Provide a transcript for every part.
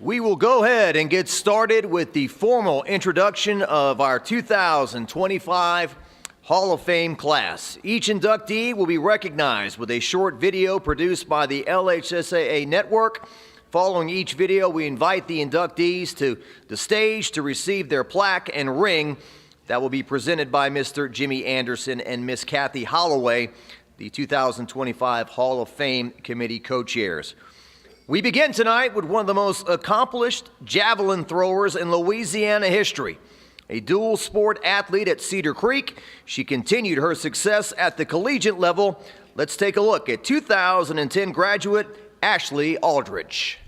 We will go ahead and get started with the formal introduction of our 2025 Hall of Fame class. Each inductee will be recognized with a short video produced by the LHSAA network. Following each video, we invite the inductees to the stage to receive their plaque and ring that will be presented by Mr. Jimmy Anderson and Miss Kathy Holloway, the 2025 Hall of Fame Committee co-chairs. We begin tonight with one of the most accomplished javelin throwers in Louisiana history. A dual sport athlete at Cedar Creek, she continued her success at the collegiate level. Let's take a look at 2010 graduate Ashley Aldredge.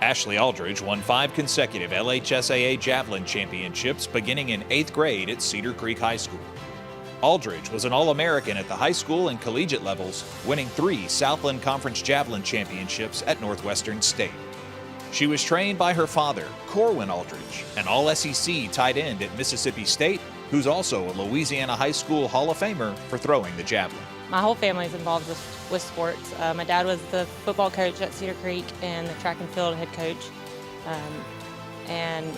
Ashley Aldredge won 5 consecutive LHSAA javelin championships beginning in 8th grade at Cedar Creek High School. Aldredge was an All-American at the high school and collegiate levels, winning 3 Southland Conference Javelin Championships at Northwestern State. She was trained by her father, Corwin Aldredge, an All-SEC tight end at Mississippi State, who's also a Louisiana High School Hall of Famer for throwing the javelin. My whole family is involved with sports. My dad was the football coach at Cedar Creek and the track and field head coach. And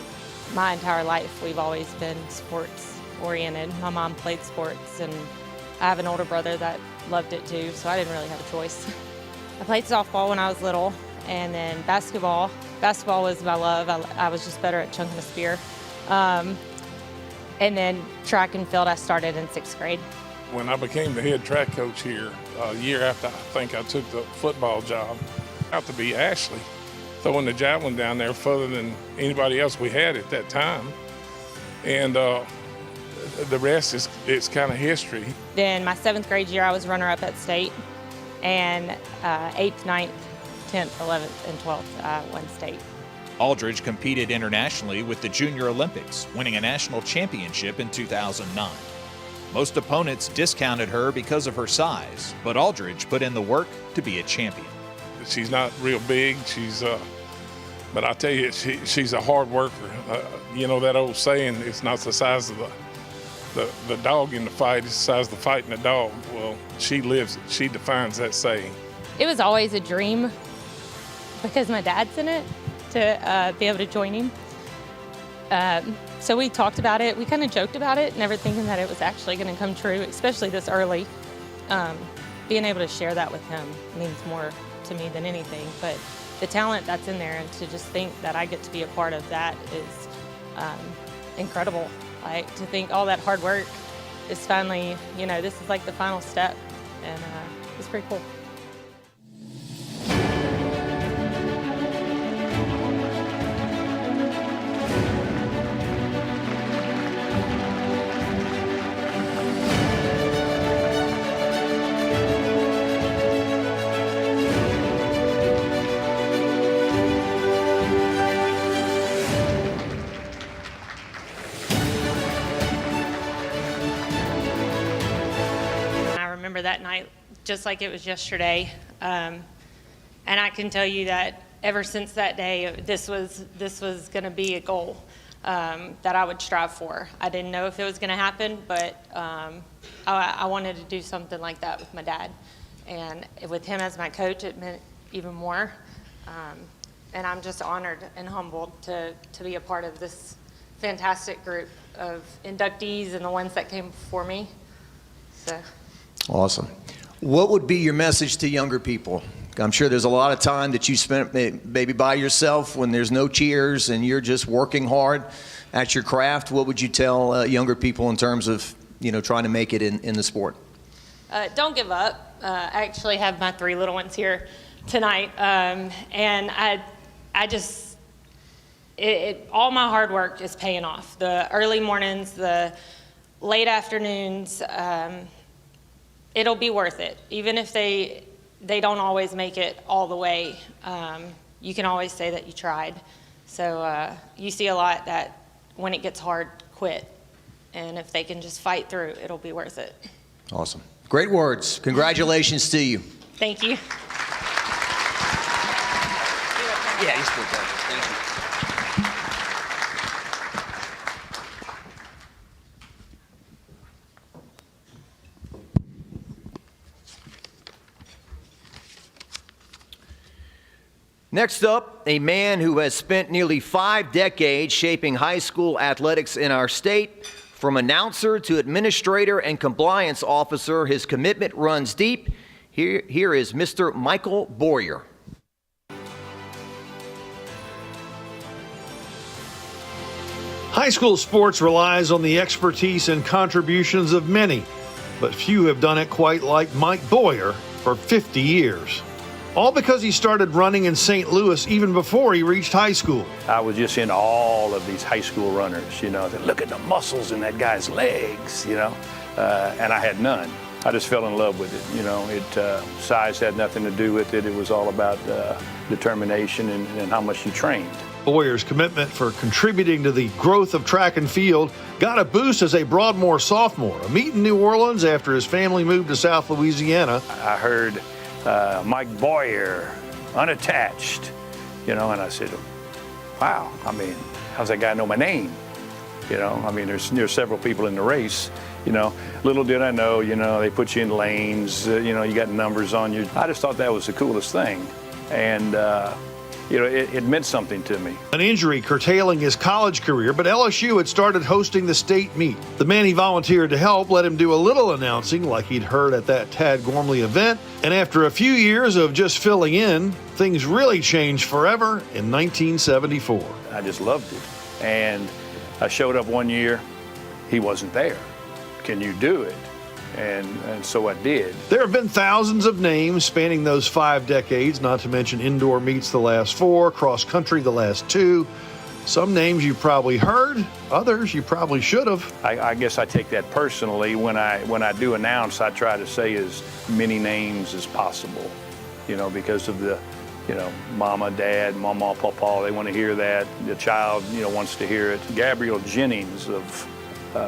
my entire life, we've always been sports oriented. My mom played sports, and I have an older brother that loved it too, so I didn't really have a choice. I played softball when I was little, and then basketball. Basketball was my love. I was just better at chunking a spear. And then track and field I started in 6th grade. When I became the head track coach here, a year after I think I took the football job, out to be Ashley, throwing the javelin down there further than anybody else we had at that time. And the rest is kind of history. Then my 7th grade year, I was runner-up at state, and 8th, 9th, 10th, 11th, and 12th, I won state. Aldredge competed internationally with the Junior Olympics, winning a national championship in 2009. Most opponents discounted her because of her size, but Aldredge put in the work to be a champion. She's not real big, but I tell you, she's a hard worker. You know that old saying, it's not the size of the dog in the fight, it's the size of the fight in the dog. Well, she lives it. She defines that saying. It was always a dream because my dad's in it to be able to join him. So we talked about it. We kind of joked about it, never thinking that it was actually going to come true, especially this early. Being able to share that with him means more to me than anything. But the talent that's in there, and to just think that I get to be a part of that is incredible. Like, to think all that hard work is finally, this is like the final step, and it's pretty cool. That night just like it was yesterday, and I can tell you that ever since that day this was going to be a goal that I would strive for. I didn't know if it was going to happen, but I wanted to do something like that with my dad, and with him as my coach it meant even more, and I'm just honored and humbled to be a part of this fantastic group of inductees and the ones that came before me. So Awesome. What would be your message to younger people? I'm sure there's a lot of time that you spent maybe by yourself when there's no cheers and you're just working hard at your craft. What would you tell younger people in terms of, trying to make it in the sport? Don't give up. I actually have my 3 little ones here tonight, and I just, all my hard work is paying off. The early mornings, the late afternoons, it'll be worth it. Even if they don't always make it all the way, you can always say that you tried. So you see a lot that when it gets hard, quit. And if they can just fight through, it'll be worth it. Awesome. Great words. Congratulations to you. Thank you. Yeah, he's good. Thank you. Next up, a man who has spent nearly 5 decades shaping high school athletics in our state. From announcer to administrator and compliance officer, his commitment runs deep. Here is Mr. Michael Boyer. High school sports relies on the expertise and contributions of many, but few have done it quite like Mike Boyer for 50 years. All because he started running in St. Louis even before he reached high school. I was just in all of these high school runners, you know. Look at the muscles in that guy's legs, you know, and I had none. I just fell in love with it, you know. Size had nothing to do with it. It was all about determination and how much you trained. Boyer's commitment for contributing to the growth of track and field got a boost as a Broadmoor sophomore. A meet in New Orleans after his family moved to South Louisiana. I heard Mike Boyer, unattached, you know, and I said, wow, I mean, how's that guy know my name? You know, I mean, there's several people in the race, you know. Little did I know, you know, they put you in lanes, you know, you got numbers on you. I just thought that was the coolest thing. And, you know, it meant something to me. An injury curtailing his college career, but LSU had started hosting the state meet. The man he volunteered to help let him do a little announcing like he'd heard at that Tad Gormley event. And after a few years of just filling in, things really changed forever in 1974. I just loved it. And I showed up one year, he wasn't there. Can you do it? And so I did. There have been thousands of names spanning those 5 decades, not to mention indoor meets the last 4, cross country the last 2. Some names you probably heard, others you probably should have. I guess I take that personally. When I do announce, I try to say as many names as possible, you know, because of the, you know, mama, dad, mama, papa, they want to hear that. The child, you know, wants to hear it. Gabrielle Jennings of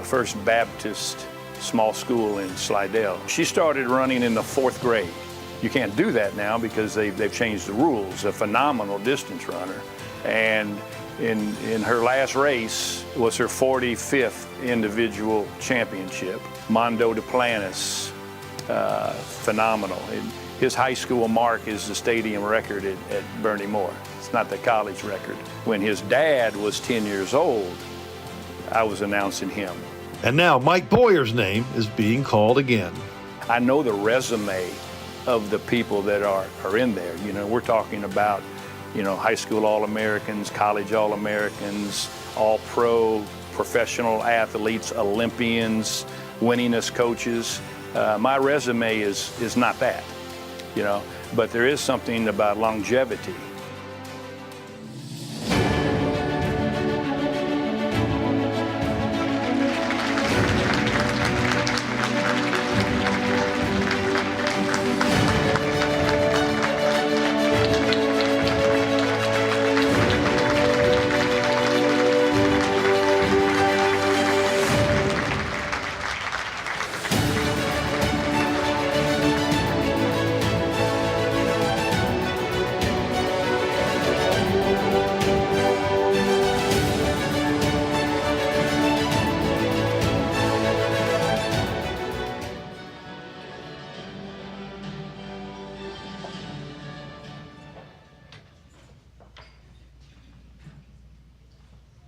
First Baptist Small School in Slidell. She started running in the 4th grade. You can't do that now because they've changed the rules. A phenomenal distance runner. And in her last race was her 45th individual championship. Mondo Duplantis, phenomenal. His high school mark is the stadium record at Bernie Moore. It's not the college record. When his dad was 10 years old, I was announcing him. And now Mike Boyer's name is being called again. I know the resume of the people that are in there. You know, we're talking about, you know, high school All-Americans, college All-Americans, All-Pro, professional athletes, Olympians, winningest coaches. My resume is not that, you know, but there is something about longevity.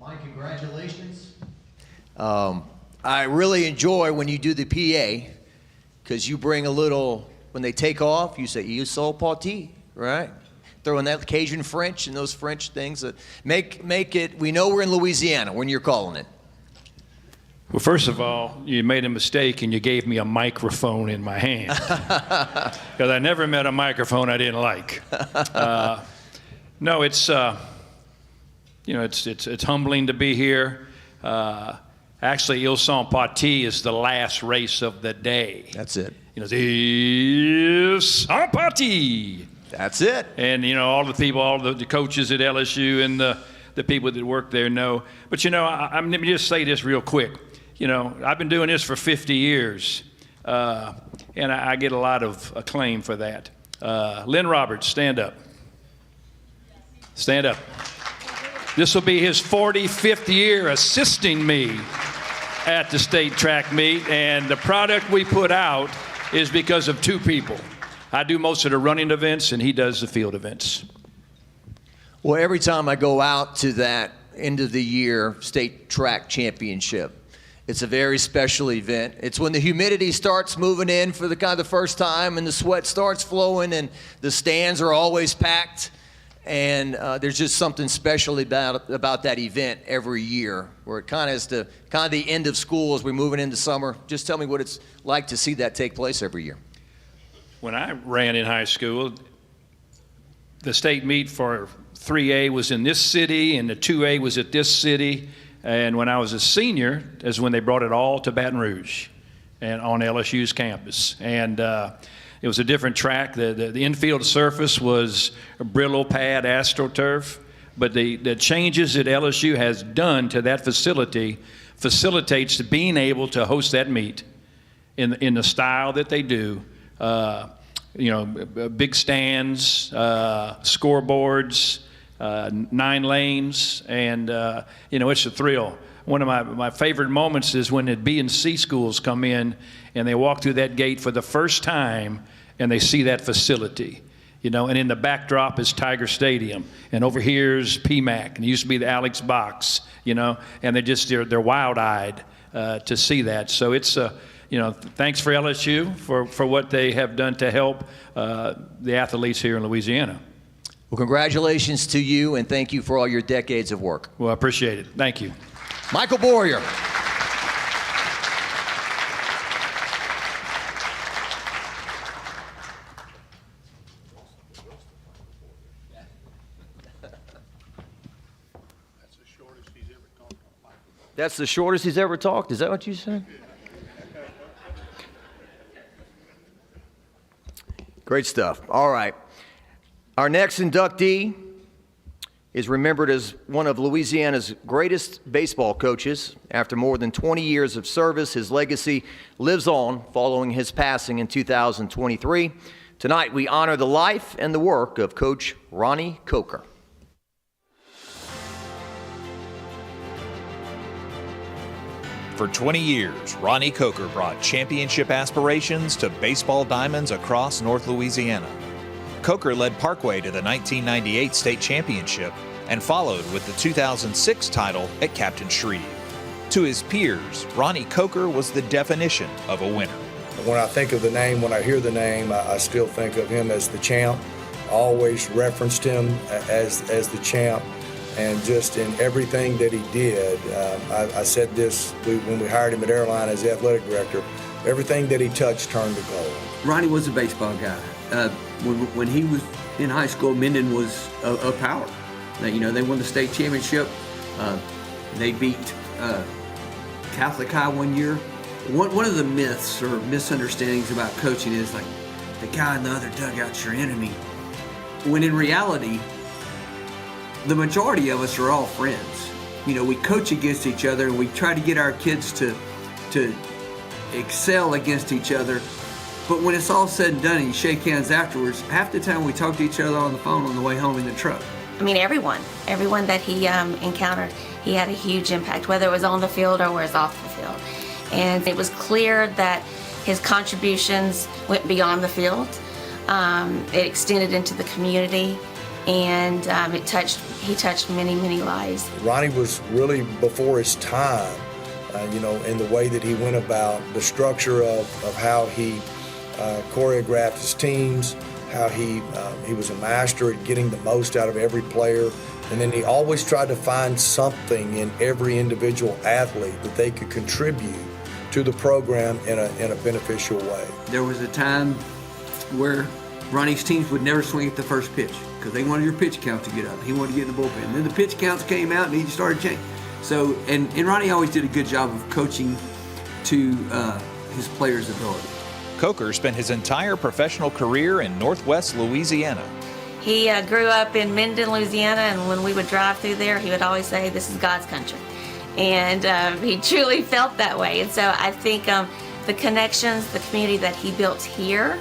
Mike, congratulations. I really enjoy when you do the PA because you bring a little, when they take off, you say, "You saw party," right? Throw in that Cajun French and those French things that make it, we know we're in Louisiana when you're calling it. Well, first of all, you made a mistake and you gave me a microphone in my hand. Because I never met a microphone I didn't like. No, it's, you know, it's humbling to be here. Actually, Ils Sont Partis is the last race of the day. That's it. You know, Ils Sont Partis. That's it. And, you know, all the people, all the coaches at LSU and the people that work there know. But, you know, let me just say this real quick. You know, I've been doing this for 50 years, and I get a lot of acclaim for that. Lynn Roberts, stand up. Stand up. This will be his 45th year assisting me at the state track meet, and the product we put out is because of 2 people. I do most of the running events, and he does the field events. Well, every time I go out to that end of the year state track championship, it's a very special event. It's when the humidity starts moving in for the first time, and the sweat starts flowing, and the stands are always packed. And there's just something special about that event every year, where it kind of is the end of school as we're moving into summer. Just tell me what it's like to see that take place every year. When I ran in high school, the state meet for 3A was in this city, and the 2A was at this city. And when I was a senior, is when they brought it all to Baton Rouge and on LSU's campus. And it was a different track. The infield surface was a Brillo pad, AstroTurf. But the changes that LSU has done to that facility facilitates being able to host that meet in the style that they do. Big stands, scoreboards, 9 lanes, and it's a thrill. One of my favorite moments is when the B and C schools come in and they walk through that gate for the first time and they see that facility, and in the backdrop is Tiger Stadium, and over here's PMAC, and it used to be the Alex Box, and they're wild-eyed to see that. So it's thanks for LSU for what they have done to help the athletes here in Louisiana. Well, congratulations to you, and thank you for all your decades of work. Well, I appreciate it. Thank you. Michael Boyer. That's the shortest he's ever talked? Is that what you said? Great stuff. All right. Our next inductee is remembered as one of Louisiana's greatest baseball coaches. After more than 20 years of service, his legacy lives on following his passing in 2023. Tonight, we honor the life and the work of Coach Ronnie Coker. For 20 years, Ronnie Coker brought championship aspirations to baseball diamonds across North Louisiana. Coker led Parkway to the 1998 state championship and followed with the 2006 title at Captain Shreve. To his peers, Ronnie Coker was the definition of a winner. When I think of the name, when I hear the name, I still think of him as the champ. I always referenced him as the champ, and just in everything that he did. I said this when we hired him at Airline as the athletic director, everything that he touched turned to gold. Ronnie was a baseball guy. When he was in high school, Minden was a power. They won the state championship. They beat Catholic High one year. One of the myths or misunderstandings about coaching is like the guy in the other dugout's your enemy. When in reality, the majority of us are all friends. We coach against each other and we try to get our kids to excel against each other. But when it's all said and done and you shake hands afterwards, half the time we talk to each other on the phone on the way home in the truck. I mean, everyone that he encountered, he had a huge impact, whether it was on the field or was off the field. And it was clear that his contributions went beyond the field. It extended into the community, and he touched many, many lives. Ronnie was really before his time, in the way that he went about the structure of how he choreographed his teams, how he was a master at getting the most out of every player. And then he always tried to find something in every individual athlete that they could contribute to the program in a beneficial way. There was a time where Ronnie's teams would never swing at the first pitch because they wanted your pitch count to get up. He wanted to get in the bullpen. And then the pitch counts came out and he started changing. So, and Ronnie always did a good job of coaching to his players' ability. Coker spent his entire professional career in Northwest Louisiana. He grew up in Minden, Louisiana, and when we would drive through there, he would always say, "This is God's country." And he truly felt that way. And so I think the connections, the community that he built here,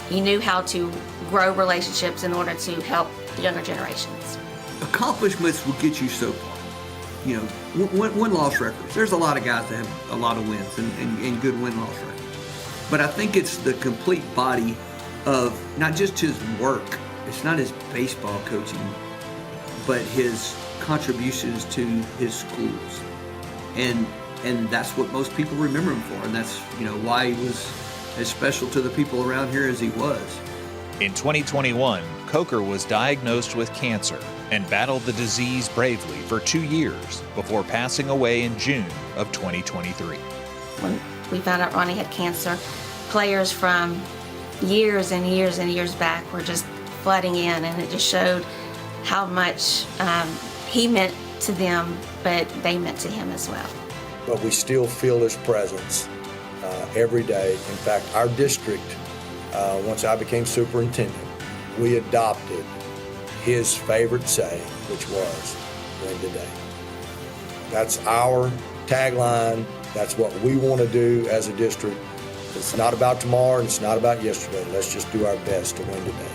he knew how to grow relationships in order to help younger generations. Accomplishments will get you so far. Win-loss records. There's a lot of guys that have a lot of wins and good win-loss records. But I think it's the complete body of not just his work. It's not his baseball coaching, but his contributions to his schools. And that's what most people remember him for, and that's, you know, why he was as special to the people around here as he was. In 2021, Coker was diagnosed with cancer and battled the disease bravely for 2 years before passing away in June of 2023. When we found out Ronnie had cancer, players from years and years and years back were just flooding in, and it just showed how much he meant to them, but they meant to him as well. But we still feel his presence every day. In fact, our district, once I became superintendent, we adopted his favorite saying, which was, win today. That's our tagline. That's what we want to do as a district. It's not about tomorrow, and it's not about yesterday. Let's just do our best to win today.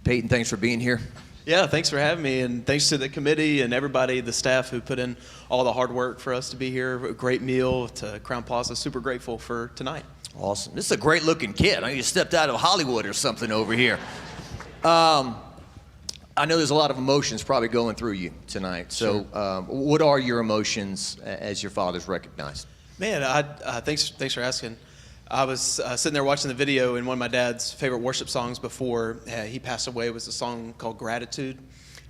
Peyton, thanks for being here. Yeah, thanks for having me, and thanks to the committee and everybody, the staff who put in all the hard work for us to be here. A great meal to Crown Plaza. Super grateful for tonight. Awesome. This is a great looking kid. I mean, you stepped out of Hollywood or something over here. I know there's a lot of emotions probably going through you tonight. So what are your emotions as your father's recognized? Man, thanks for asking. I was sitting there watching the video, and one of my dad's favorite worship songs before he passed away was a song called Gratitude.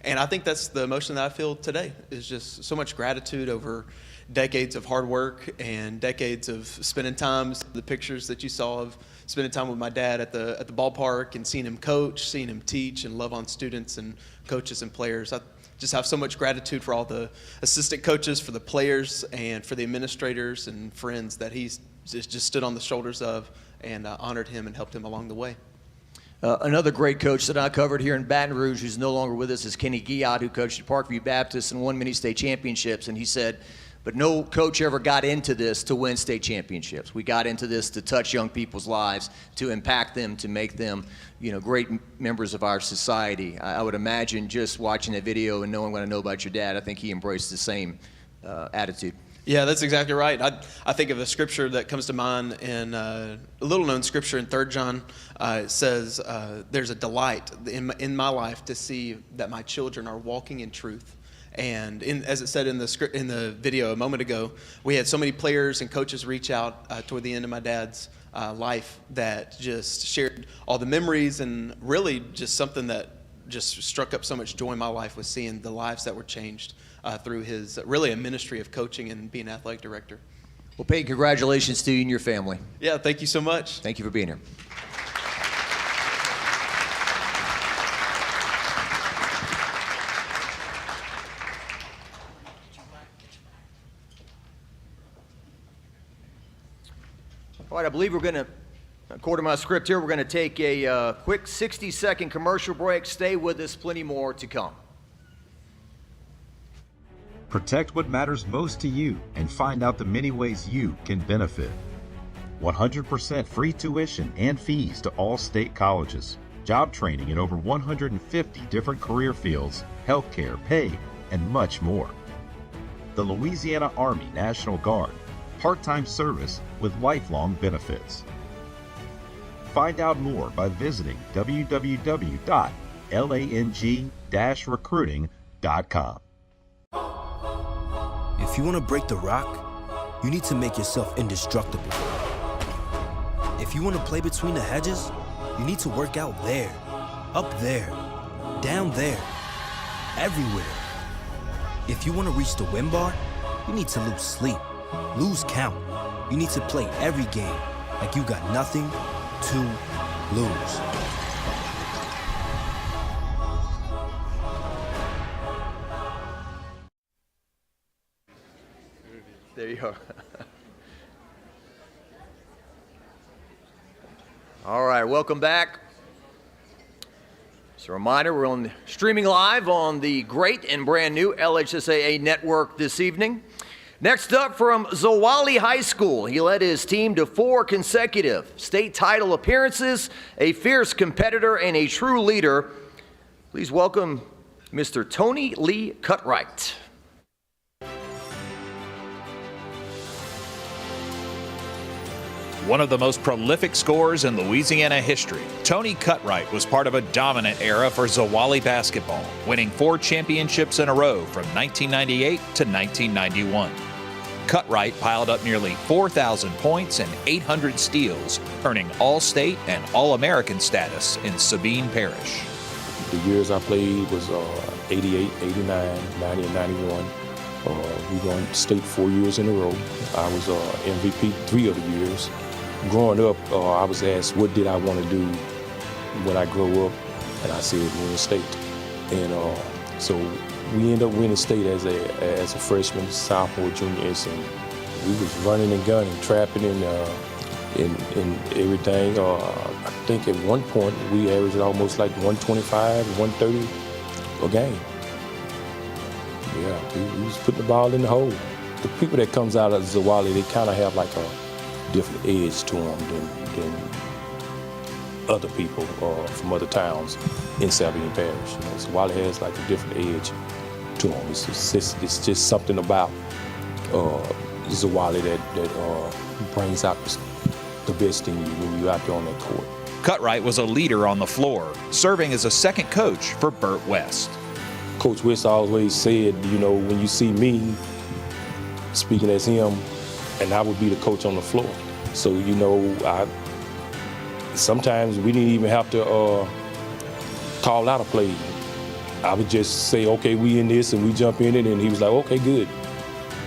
And I think that's the emotion that I feel today, is just so much gratitude over decades of hard work and decades of spending time. The pictures that you saw of spending time with my dad at the ballpark and seeing him coach, seeing him teach and love on students and coaches and players. I just have so much gratitude for all the assistant coaches, for the players, and for the administrators and friends that he's just stood on the shoulders of and honored him and helped him along the way. Another great coach that I covered here in Baton Rouge, who's no longer with us, is Kenny Guillot, who coached at Parkview Baptist and won many state championships. And he said, but no coach ever got into this to win state championships. We got into this to touch young people's lives, to impact them, to make them, you know, great members of our society. I would imagine just watching that video and knowing what I know about your dad, I think he embraced the same attitude. Yeah, that's exactly right. I think of a scripture that comes to mind in a little-known scripture in 3 John. It says, there's a delight in my life to see that my children are walking in truth. And as it said in the video a moment ago, we had so many players and coaches reach out toward the end of my dad's life that just shared all the memories, and really just something that just struck up so much joy in my life was seeing the lives that were changed through his really a ministry of coaching and being athletic director. Well, Peyton, congratulations to you and your family. Yeah, thank you so much. Thank you for being here. All right, I believe we're going to, according to my script here, we're going to take a quick 60-second commercial break. Stay with us, plenty more to come. Protect what matters most to you and find out the many ways you can benefit. 100% free tuition and fees to all state colleges. Job training in over 150 different career fields, healthcare, pay, and much more. The Louisiana Army National Guard. Part-time service with lifelong benefits. Find out more by visiting www.lang-recruiting.com. If you want to break the rock, you need to make yourself indestructible. If you want to play between the hedges, you need to work out there, up there, down there, everywhere. If you want to reach the win bar, you need to lose sleep, lose count, You need to play every game like you got nothing to lose. There you are. All right, welcome back. Just a reminder, we're streaming live on the great and brand new LHSAA network this evening. Next up from Zwolle High School, he led his team to 4 consecutive state title appearances, a fierce competitor and a true leader. Please welcome Mr. Tony Lee Cutright. One of the most prolific scorers in Louisiana history, Tony Cutright was part of a dominant era for Zwolle basketball, winning 4 championships in a row from 1998 to 1991. Cutright piled up nearly 4,000 points and 800 steals, earning All-State and All-American status in Sabine Parish. The years I played was 88, 89, 90, and 91. We won state 4 years in a row. I was MVP 3 of the years. Growing up, I was asked, what did I want to do when I grow up? And I said, win state. And so we ended up winning state as a freshman, sophomore, junior, and senior. We was running and gunning, trapping and everything. I think at one point we averaged almost like 125, 130 a game. Yeah, we was putting the ball in the hole. The people that comes out of Zwolle, they kind of have like a different edge to them than other people from other towns in Sabine Parish. You know, Zwolle has like a different edge to them. It's just something about Zwolle that brings out the best in you when you're out there on that court. Cutright was a leader on the floor, serving as a second coach for Burt West. Coach West always said, you know, when you see me speaking as him, and I would be the coach on the floor. So, you know, sometimes we didn't even have to call out a play. I would just say, okay, we in this, and we jump in it, and he was like, okay, good.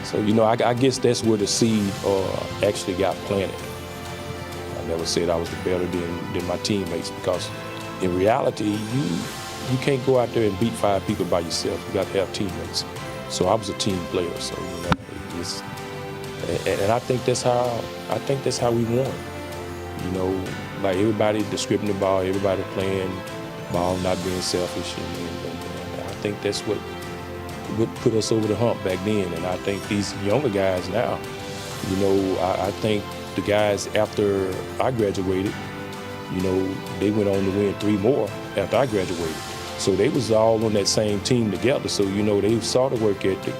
So, you know, I guess that's where the seed actually got planted. I never said I was better than my teammates, because in reality, you can't go out there and beat 5 people by yourself. You got to have teammates. So I was a team player. So, you know, and I think that's how we won. You know, like everybody distributing the ball, everybody playing ball, not being selfish, and I think that's what put us over the hump back then. And I think these younger guys now, you know, I think the guys after I graduated, you know, they went on to win 3 more after I graduated. So they was all on that same team together. So, you know, they saw the work ethic.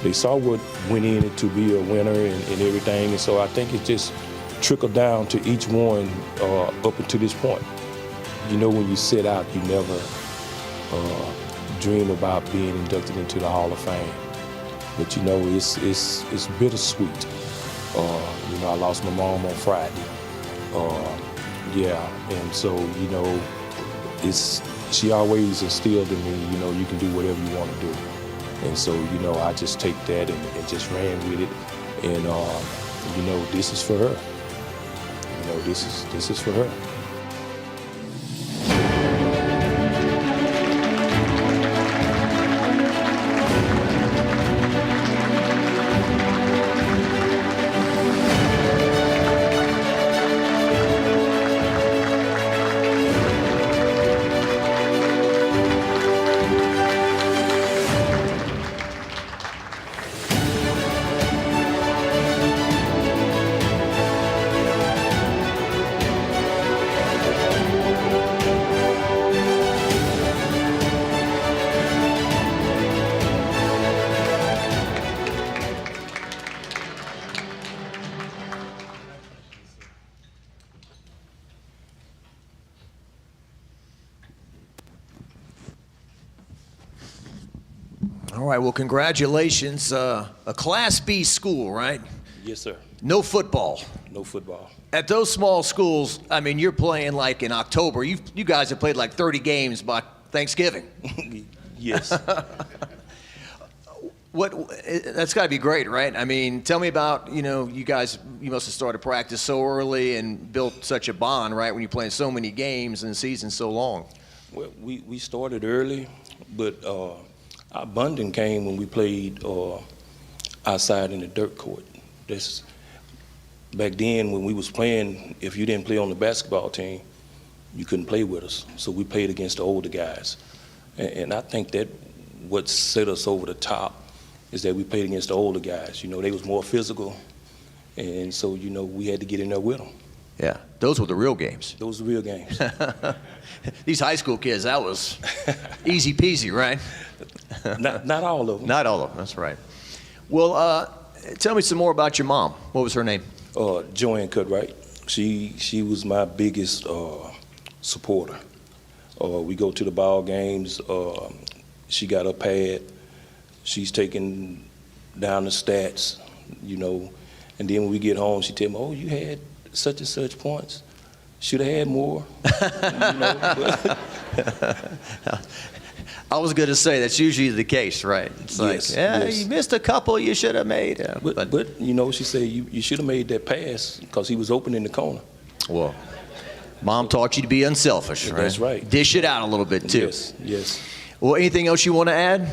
They saw what went in it to be a winner and everything. And so I think it just trickled down to each one up until this point. You know, when you sit out, you never dream about being inducted into the Hall of Fame. But, you know, it's bittersweet. You know, I lost my mom on Friday. Yeah, and so, you know, she always instilled in me, you know, you can do whatever you want to do. And so, you know, I just take that and just ran with it. And, you know, this is for her. You know, this is for her. All right, well, congratulations. A Class B school, right? Yes, sir. No football. No football. At those small schools, I mean, you're playing like in October. You guys have played like 30 games by Thanksgiving. Yes. That's got to be great, right? I mean, tell me about, you guys, you must have started practice so early and built such a bond, right, when you're playing so many games and the season's so long. Well, we started early, but our bonding came when we played outside in the dirt court. Back then, when we was playing, if you didn't play on the basketball team, you couldn't play with us. So we played against the older guys. And I think that what set us over the top is that we played against the older guys. They was more physical, and so, we had to get in there with them. Yeah, those were the real games. Those were real games. These high school kids, that was easy peasy, right? Not all of them. Not all of them, that's right. Well, tell me some more about your mom. What was her name? Joanne Cutright. She was my biggest supporter. We go to the ball games. She got her pad. She's taking down the stats, and then when we get home, she tell me, "Oh, you had such and such points. Should have had more." I was going to say that's usually the case, right? It's yes, you missed a couple you should have made. Yeah, but she said you should have made that pass because he was open in the corner. Well, Mom taught you to be unselfish, right? That's right. Dish it out a little bit too. Yes. Well, anything else you want to add?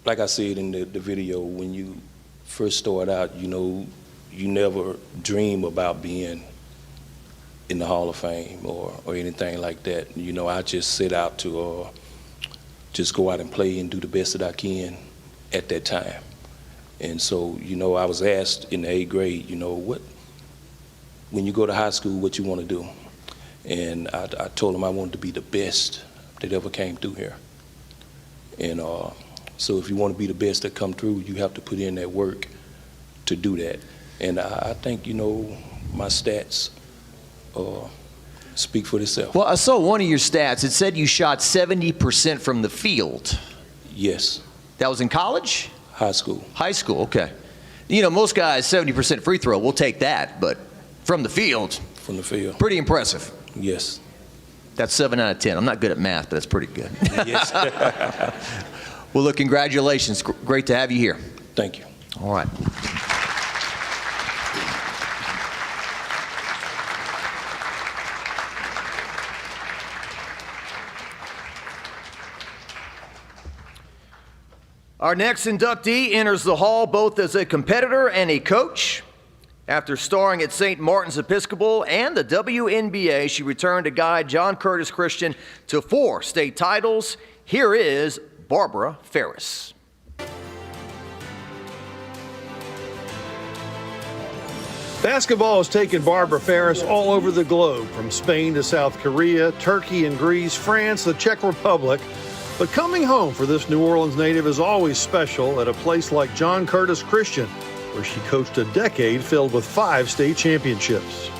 Like I said in the video, when you first start out, you never dream about being in the Hall of Fame or anything like that. I just set out to just go out and play and do the best that I can at that time. And so, I was asked in the 8th grade, when you go to high school, what you want to do? And I told them I wanted to be the best that ever came through here. And so if you want to be the best that come through, you have to put in that work to do that. And I think, my stats speak for themselves. Well, I saw one of your stats. It said you shot 70% from the field. Yes. That was in college? High school. High school, okay. Most guys, 70% free throw, we'll take that, but from the field. From the field. Pretty impressive. Yes. That's 7 out of 10. I'm not good at math, but that's pretty good. Yes. Well, look, congratulations. Great to have you here. Thank you. All right. Our next inductee enters the hall both as a competitor and a coach. After starring at St. Martin's Episcopal and the WNBA, she returned to guide John Curtis Christian to 4 state titles. Here is Barbara Farris. Basketball has taken Barbara Farris all over the globe, from Spain to South Korea, Turkey and Greece, France, the Czech Republic. But coming home for this New Orleans native is always special at a place like John Curtis Christian, where she coached a decade filled with 5 state championships.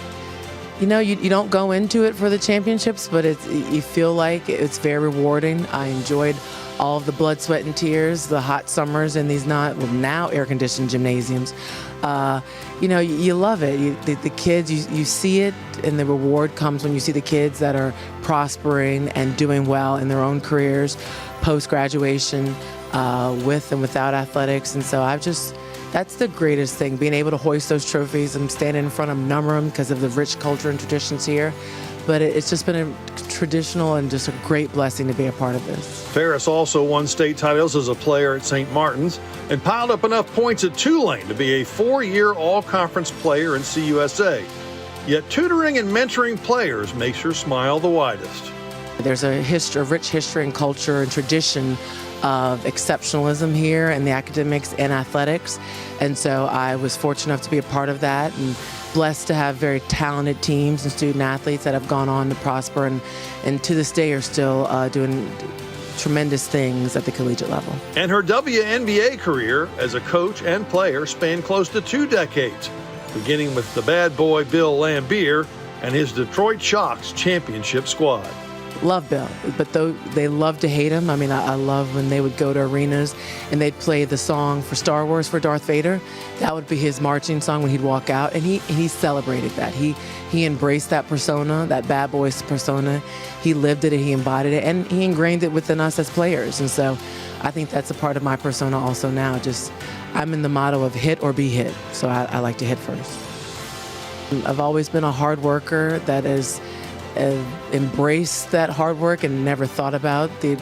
You don't go into it for the championships, but you feel like it's very rewarding. I enjoyed all of the blood, sweat, and tears, the hot summers in these now air-conditioned gymnasiums. You love it. The kids, you see it, and the reward comes when you see the kids that are prospering and doing well in their own careers, post-graduation, with and without athletics. And so that's the greatest thing, being able to hoist those trophies and stand in front of them, number them because of the rich culture and traditions here. But it's just been a traditional and just a great blessing to be a part of this. Farris also won state titles as a player at St. Martin's and piled up enough points at Tulane to be a 4-year all-conference player in CUSA. Yet tutoring and mentoring players makes her smile the widest. There's a rich history and culture and tradition of exceptionalism here in the academics and athletics. And so I was fortunate enough to be a part of that and blessed to have very talented teams and student athletes that have gone on to prosper and to this day are still doing tremendous things at the collegiate level. And her WNBA career as a coach and player spanned close to 2 decades, beginning with the bad boy Bill Lambier and his Detroit Shocks championship squad. love Bill, but though they love to hate him. I mean, I love when they would go to arenas and they'd play the song for Star Wars for Darth Vader. That would be his marching song when he'd walk out, and he celebrated that. He embraced that persona, that bad boy persona. He lived it and he embodied it, and he ingrained it within us as players. And so I think that's a part of my persona also now. Just I'm in the motto of hit or be hit, so I like to hit first. I've always been a hard worker that has embraced that hard work and never thought about the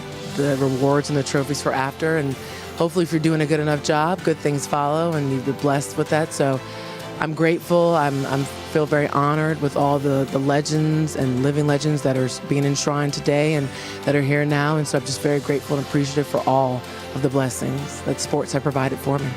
rewards and the trophies for after. And hopefully if you're doing a good enough job, good things follow and you've been blessed with that. So I'm grateful. I feel very honored with all the legends and living legends that are being enshrined today and that are here now. And so I'm just very grateful and appreciative for all of the blessings that sports have provided for me.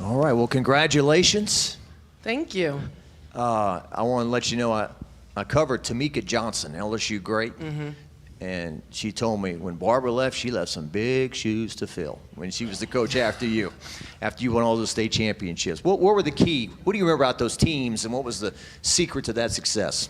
All right, well, congratulations. Thank you. I want to let you know I covered Tamika Johnson, LSU great, and she told me when Barbara left, she left some big shoes to fill when she was the coach after you won all those state championships. What were the key? What do you remember about those teams, and what was the secret to that success?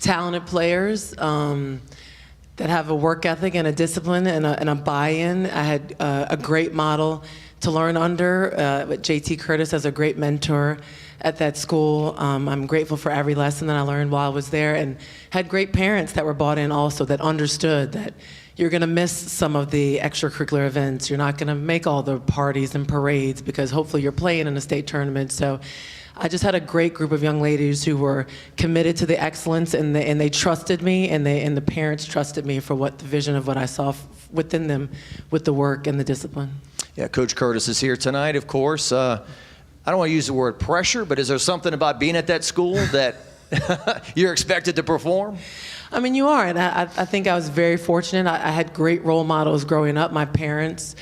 Talented players that have a work ethic and a discipline and a buy-in. I had a great model to learn under, JT Curtis as a great mentor at that school. I'm grateful for every lesson that I learned while I was there, and had great parents that were bought in also, that understood that you're gonna miss some of the extracurricular events. You're not gonna make all the parties and parades because hopefully you're playing in a state tournament. So I just had a great group of young ladies who were committed to the excellence, and they trusted me, and the parents trusted me for the vision of what I saw within them with the work and the discipline. Yeah, Coach Curtis is here tonight, of course. I don't want to use the word pressure, but is there something about being at that school that you're expected to perform? I mean, you are, and I think I was very fortunate. I had great role models growing up. My parents,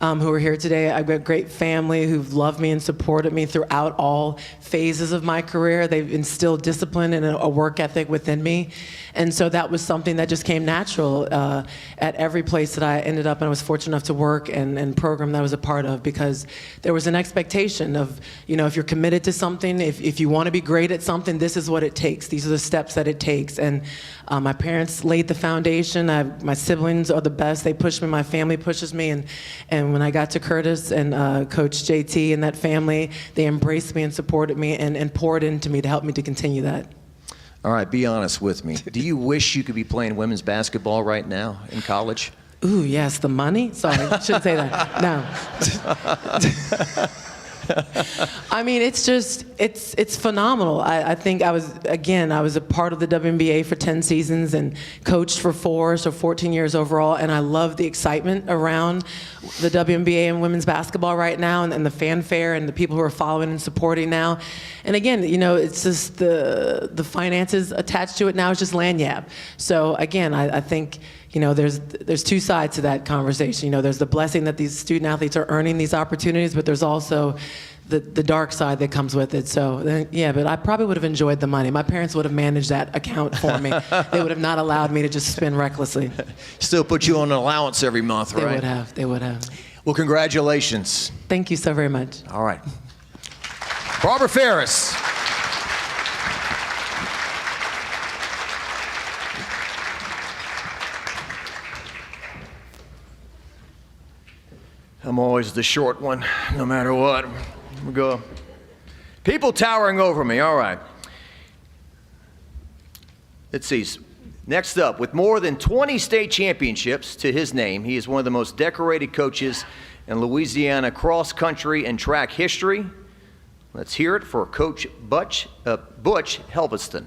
who are here today, I've got a great family who've loved me and supported me throughout all phases of my career. They've instilled discipline and a work ethic within me. And so that was something that just came natural at every place that I ended up and I was fortunate enough to work and program that I was a part of, because there was an expectation of, if you're committed to something, if you want to be great at something, this is what it takes. These are the steps that it takes. And my parents laid the foundation. My siblings are the best. They push me. My family pushes me. And when I got to Curtis and Coach JT and that family, they embraced me and supported me and poured into me to help me to continue that. All right, be honest with me. Do you wish you could be playing women's basketball right now in college? Ooh, yes, the money? Sorry, I shouldn't say that. No. I mean, it's phenomenal. I think I was a part of the WNBA for 10 seasons and coached for 4, so 14 years overall, and I love the excitement around the WNBA and women's basketball right now, and the fanfare and the people who are following and supporting now. And again, it's just the finances attached to it now is just lagniappe. So again, I think there's two sides to that conversation. There's the blessing that these student athletes are earning these opportunities, but there's also the dark side that comes with it. So yeah, but I probably would have enjoyed the money. My parents would have managed that account for me. They would have not allowed me to just spend recklessly. Still put you on an allowance every month, right? They would have. Well, congratulations. Thank you so very much. All right. Barbara Farris. I'm always the short one, no matter what. We go. People towering over me. All right. Let's see. Next up, with more than 20 state championships to his name, he is one of the most decorated coaches in Louisiana cross country and track history. Let's hear it for Coach Butch Helveston.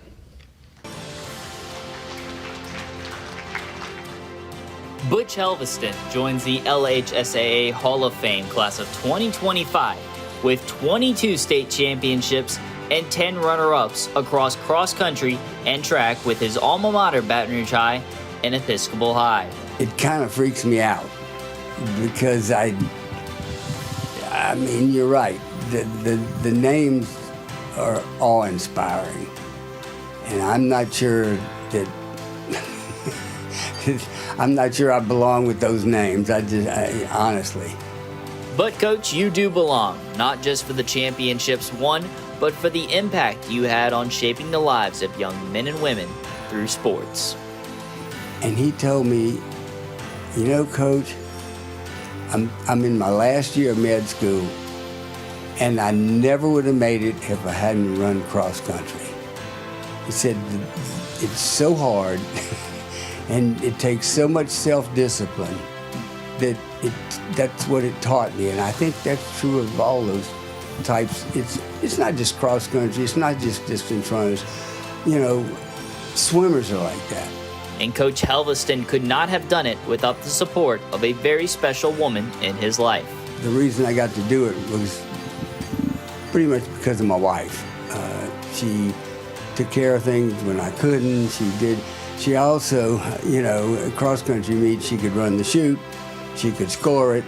Butch Helveston joins the LHSAA Hall of Fame class of 2025 with 22 state championships and 10 runner-ups across cross country and track with his alma mater, Baton Rouge High and Episcopal High. It kind of freaks me out because I mean, you're right. The names are awe-inspiring, and I'm not sure that I'm not sure I belong with those names. I honestly. But Coach, you do belong, not just for the championships won, but for the impact you had on shaping the lives of young men and women through sports. And he told me, you know, Coach, I'm in my last year of med school, and I never would have made it if I hadn't run cross country. He said, it's so hard, and it takes so much self-discipline that that's what it taught me. And I think that's true of all those types. It's not just cross country, it's not just distance runners. You know, swimmers are like that. And Coach Helveston could not have done it without the support of a very special woman in his life. The reason I got to do it was pretty much because of my wife. She took care of things when I couldn't. She also, you know, cross-country meets, she could run the chute, she could score it.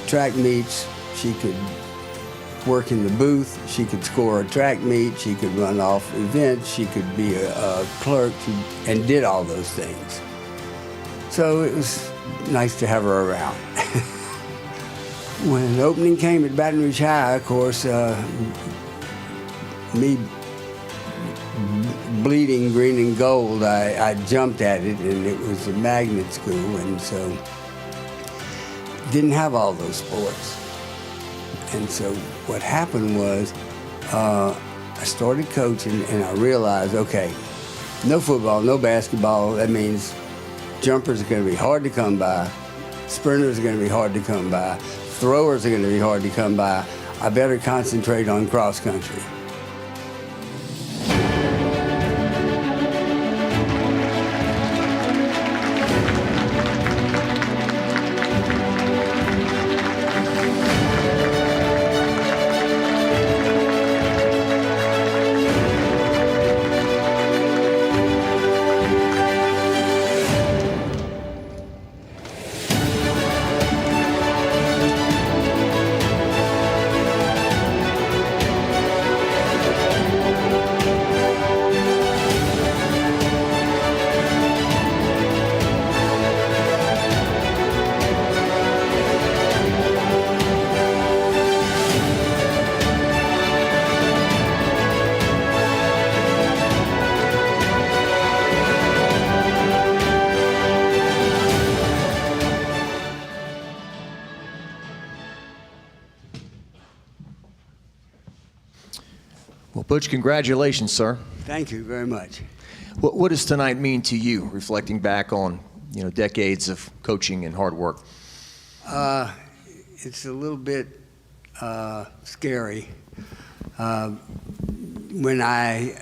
Track meets, she could work in the booth, she could score a track meet, she could run off events, she could be a clerk, and did all those things. So it was nice to have her around. When an opening came at Baton Rouge High, of course, me bleeding green and gold, I jumped at it, and it was a magnet school, and so didn't have all those sports. And so what happened was I started coaching, and I realized, okay, no football, no basketball. That means jumpers are going to be hard to come by, sprinters are going to be hard to come by, throwers are going to be hard to come by. I better concentrate on cross country. Well, Butch, congratulations, sir. Thank you very much. What does tonight mean to you, reflecting back on, you know, decades of coaching and hard work? It's a little bit scary. When I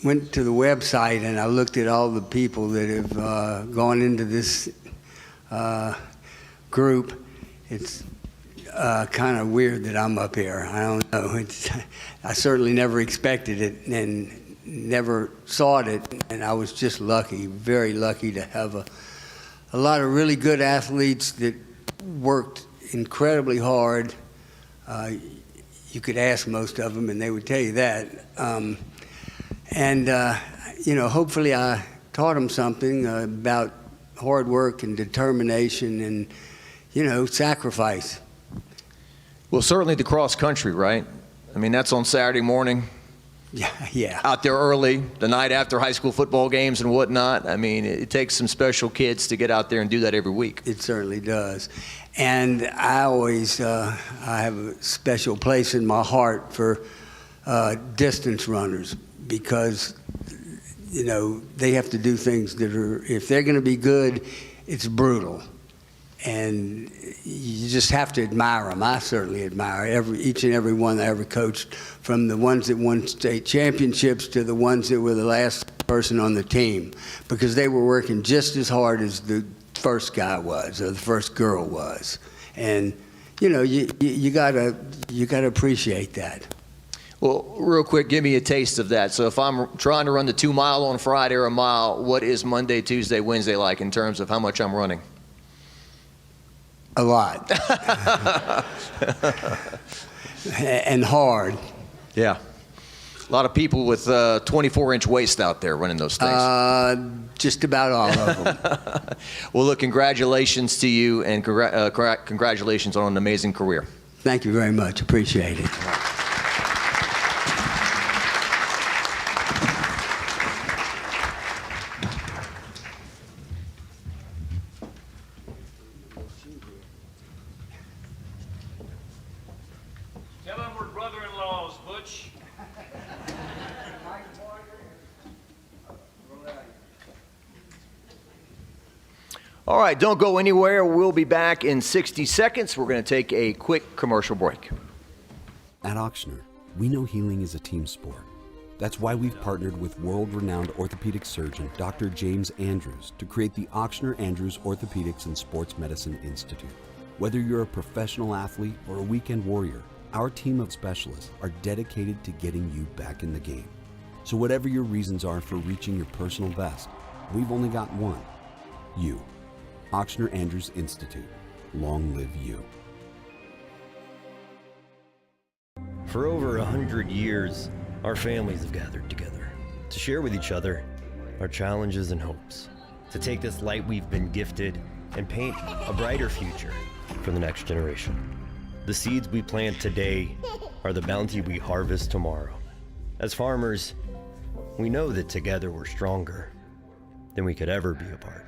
went to the website and I looked at all the people that have gone into this group, it's kind of weird that I'm up here. I don't know. I certainly never expected it and never thought it, and I was just lucky, very lucky to have a lot of really good athletes that worked incredibly hard. You could ask most of them, and they would tell you that. You know, hopefully I taught them something about hard work and determination and, you know, sacrifice. Well, certainly the cross country, right? I mean, that's on Saturday morning. Yeah. Out there early, the night after high school football games and whatnot. I mean, it takes some special kids to get out there and do that every week. It certainly does. And I always, I have a special place in my heart for distance runners because, you know, they have to do things that are, if they're going to be good, it's brutal. And you just have to admire them. I certainly admire each and every one I ever coached, from the ones that won state championships to the ones that were the last person on the team, because they were working just as hard as the first guy was or the first girl was. And, you know, you gotta appreciate that. Well, real quick, give me a taste of that. So if I'm trying to run the 2 mile on Friday or a mile, what is Monday, Tuesday, Wednesday like in terms of how much I'm running? A lot. And hard. Yeah. A lot of people with 24-inch waist out there running those things. Just about all of them. Well, look, congratulations to you, and congratulations on an amazing career. Thank you very much. Appreciate it. Tell them we're brother-in-laws, Butch. All right, don't go anywhere. We'll be back in 60 seconds. We're going to take a quick commercial break. At Ochsner, we know healing is a team sport. That's why we've partnered with world-renowned orthopedic surgeon Dr. James Andrews to create the Ochsner Andrews Orthopedics and Sports Medicine Institute. Whether you're a professional athlete or a weekend warrior, our team of specialists are dedicated to getting you back in the game. So whatever your reasons are for reaching your personal best, we've only got one: you. Ochsner Andrews Institute. Long live you. For over 100 years, our families have gathered together to share with each other our challenges and hopes, to take this light we've been gifted and paint a brighter future for the next generation. The seeds we plant today are the bounty we harvest tomorrow. As farmers, we know that together we're stronger than we could ever be apart.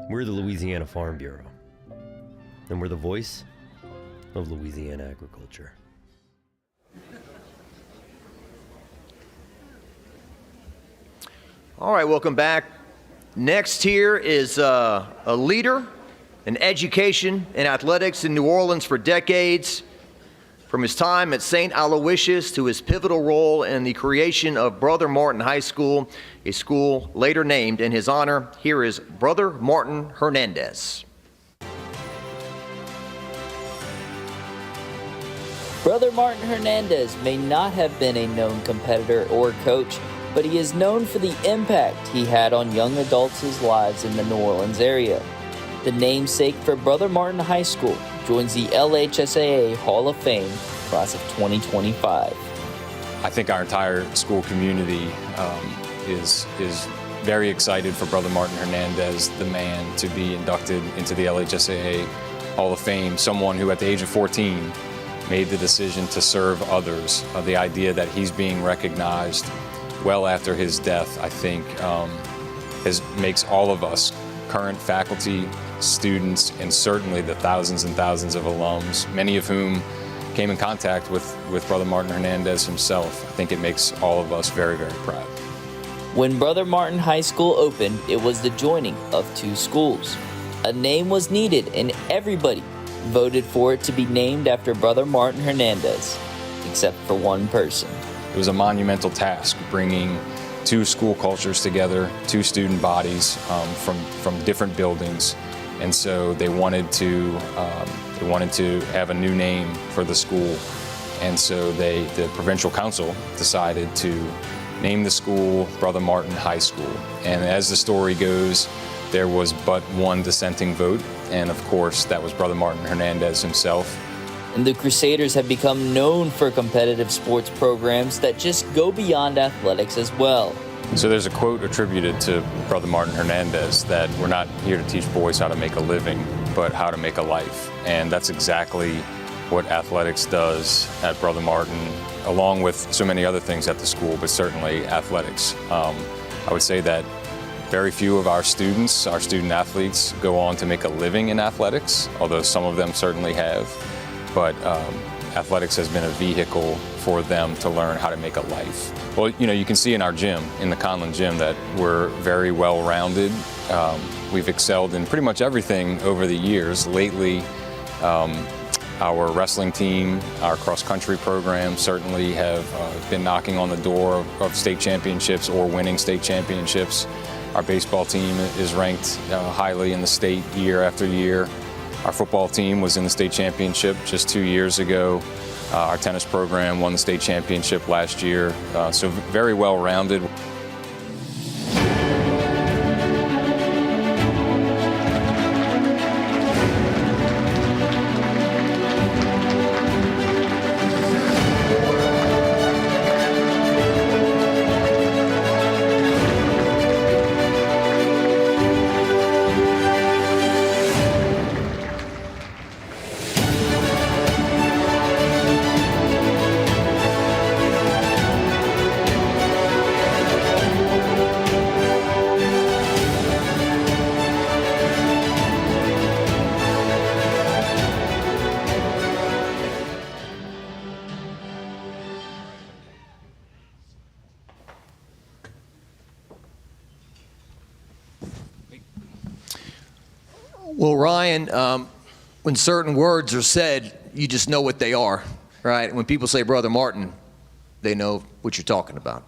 We're the Louisiana Farm Bureau, and we're the voice of Louisiana agriculture. All right, welcome back. Next here is a leader in education and athletics in New Orleans for decades. From his time at St. Aloysius to his pivotal role in the creation of Brother Martin High School, a school later named in his honor, here is Brother Martin Hernandez. Brother Martin Hernandez may not have been a known competitor or coach, but he is known for the impact he had on young adults' lives in the New Orleans area. The namesake for Brother Martin High School joins the LHSAA Hall of Fame class of 2025. I think our entire school community is very excited for Brother Martin Hernandez, the man to be inducted into the LHSAA Hall of Fame, someone who at the age of 14 made the decision to serve others. The idea that he's being recognized well after his death, I think, makes all of us, current faculty, students, and certainly the thousands and thousands of alums, many of whom came in contact with Brother Martin Hernandez himself. I think it makes all of us very, very proud. When Brother Martin High School opened, it was the joining of two schools. A name was needed, and everybody voted for it to be named after Brother Martin Hernandez, except for one person. It was a monumental task, bringing two school cultures together, two student bodies from different buildings, and so they wanted to have a new name for the school, and so the provincial council decided to name the school Brother Martin High School. And as the story goes, there was but one dissenting vote, and of course that was Brother Martin Hernandez himself. And the Crusaders have become known for competitive sports programs that just go beyond athletics as well. So there's a quote attributed to Brother Martin Hernandez that we're not here to teach boys how to make a living, but how to make a life. And that's exactly what athletics does at Brother Martin, along with so many other things at the school, but certainly athletics. I would say that very few of our students, our student athletes, go on to make a living in athletics, although some of them certainly have. But athletics has been a vehicle for them to learn how to make a life. Well, you know, you can see in our gym, in the Conlin gym, that we're very well-rounded. We've excelled in pretty much everything over the years. Lately, our wrestling team, our cross-country program certainly have been knocking on the door of state championships or winning state championships. Our baseball team is ranked highly in the state year after year. Our football team was in the state championship just 2 years ago. Our tennis program won the state championship last year. So very well-rounded. Well, Ryan, when certain words are said, you just know what they are, right? When people say Brother Martin, they know what you're talking about,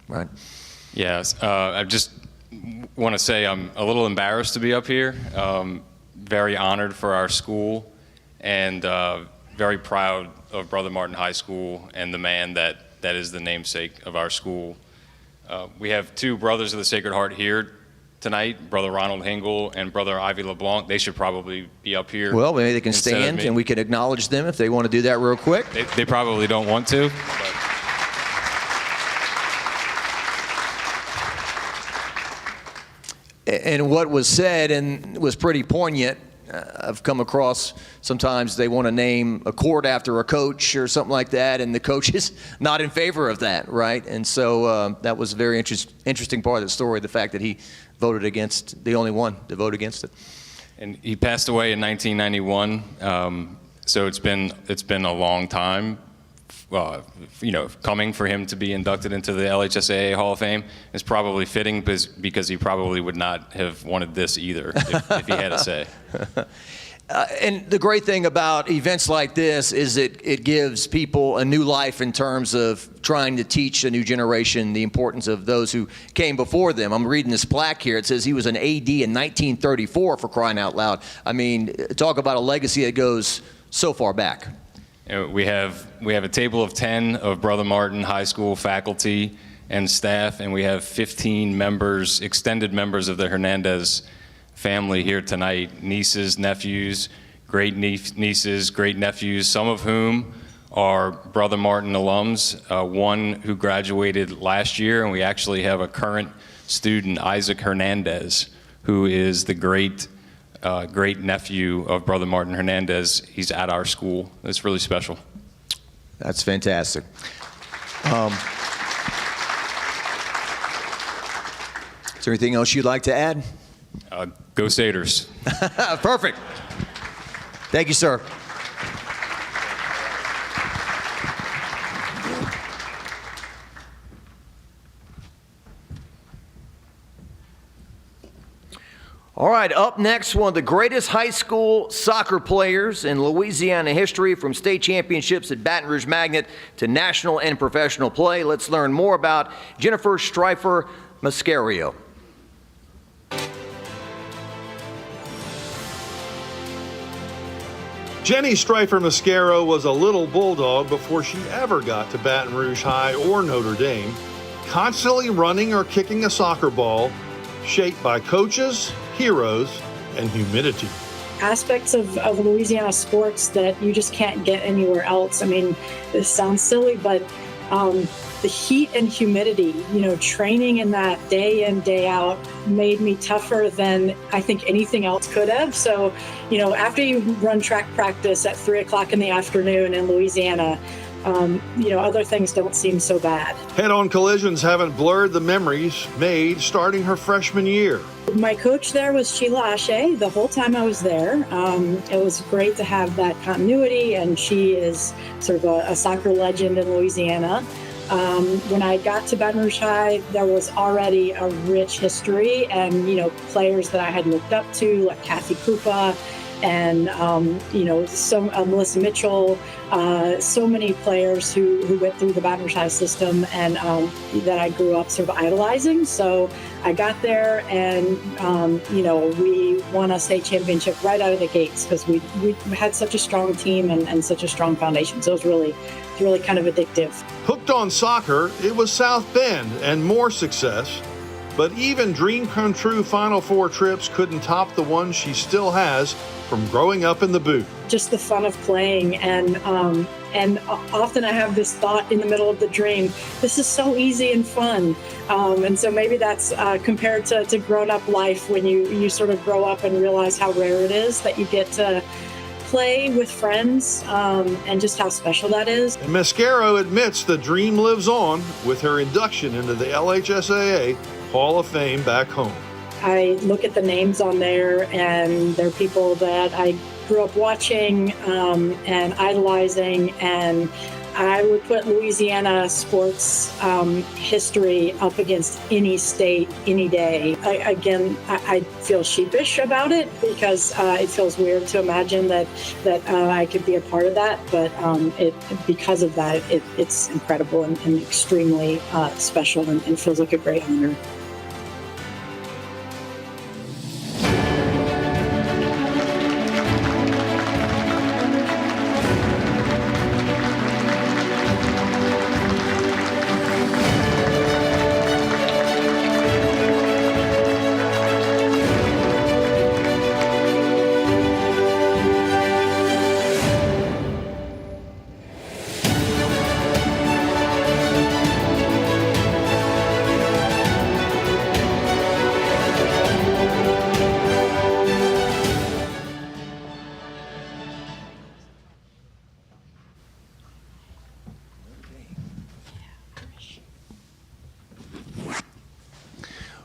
right? Yes, I just want to say I'm a little embarrassed to be up here. Very honored for our school, and very proud of Brother Martin High School and the man that is the namesake of our school. We have two brothers of the Sacred Heart here tonight, Brother Ronald Hingle and Brother Ivy LeBlanc. They should probably be up here. Well, maybe they can stand and we can acknowledge them if they want to do that real quick. They probably don't want to. And what was said and was pretty poignant. I've come across sometimes they want to name a court after a coach or something like that, and the coach is not in favor of that, right? And so that was a very interesting part of the story, the fact that he voted against, the only one to vote against it. And he passed away in 1991, so it's been a long time. Coming for him to be inducted into the LHSAA Hall of Fame is probably fitting because he probably would not have wanted this either if he had a say. And the great thing about events like this is it gives people a new life in terms of trying to teach a new generation the importance of those who came before them. I'm reading this plaque here. It says he was an AD in 1934, for crying out loud. I mean, talk about a legacy that goes so far back. We have a table of 10 of Brother Martin High School faculty and staff, and we have 15 members, extended members of the Hernandez family here tonight, nieces, nephews, great nieces, great nephews, some of whom are Brother Martin alums, one who graduated last year, and we actually have a current student, Isaac Hernandez, who is the great nephew of Brother Martin Hernandez. He's at our school. It's really special. That's fantastic. Is there anything else you'd like to add? Go Saters. Perfect. Thank you, sir. All right, up next, one of the greatest high school soccer players in Louisiana history, from state championships at Baton Rouge Magnet to national and professional play. Let's learn more about Jennifer Streiffer-Mascario. Jenny Streiffer-Mascaro was a little bulldog before she ever got to Baton Rouge High or Notre Dame, constantly running or kicking a soccer ball, shaped by coaches, heroes, and humidity. Aspects of Louisiana sports that you just can't get anywhere else. I mean, this sounds silly, but the heat and humidity, training in that day in, day out made me tougher than I think anything else could have. So, after you run track practice at 3:00 in the afternoon in Louisiana, other things don't seem so bad. Head-on collisions haven't blurred the memories made starting her freshman year. My coach there was Sheila Ashe the whole time I was there. It was great to have that continuity, and she is sort of a soccer legend in Louisiana. When I got to Baton Rouge High, there was already a rich history and, players that I had looked up to, like Kathy Krupa and Melissa Mitchell, so many players who went through the Baton Rouge High system and that I grew up sort of idolizing. So I got there, and we won a state championship right out of the gates because we had such a strong team and such a strong foundation. So it was really kind of addictive. Hooked on soccer, it was South Bend and more success. But even dream come true Final Four trips couldn't top the one she still has from growing up in the booth. Just the fun of playing, and often I have this thought in the middle of the dream, this is so easy and fun. And so maybe that's compared to grown-up life, when you sort of grow up and realize how rare it is that you get to play with friends, and just how special that is. And Mascaro admits the dream lives on with her induction into the LHSAA Hall of Fame back home. I look at the names on there, and they're people that I grew up watching and idolizing, and I would put Louisiana sports history up against any state, any day. I feel sheepish about it because it feels weird to imagine that I could be a part of that, but because of that, it's incredible and extremely special, and feels like a great honor.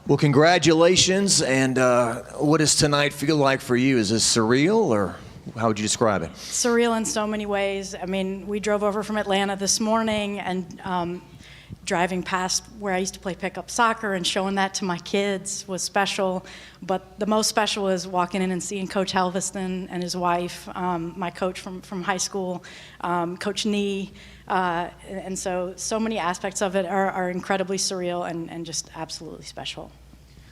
Well, congratulations, and what does tonight feel like for you? Is this surreal, or how would you describe it? Surreal in so many ways. I mean, we drove over from Atlanta this morning, and driving past where I used to play pickup soccer and showing that to my kids was special. But the most special was walking in and seeing Coach Helveston and his wife, my coach from high school, Coach Nee. And so many aspects of it are incredibly surreal and just absolutely special.